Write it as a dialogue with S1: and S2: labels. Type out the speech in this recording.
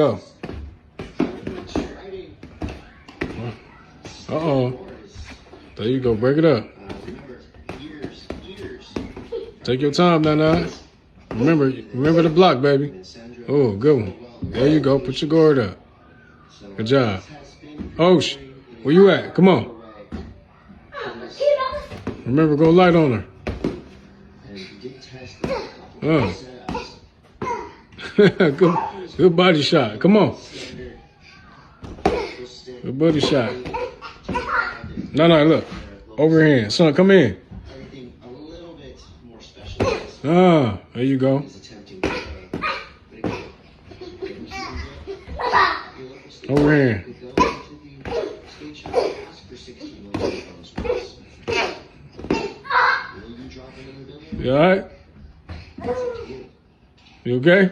S1: Go. Uh-oh. There you go. Break it up. Take your time, Nana. Remember the block, baby. Oh, good one. There you go. Put your guard up. Good job. Osh, where you at? Come on. Remember, go light on her. Oh. Good body shot. Come on. Good body shot. No, look. Overhand. Son, come in. Ah, there you go. Overhand. You all right? You okay?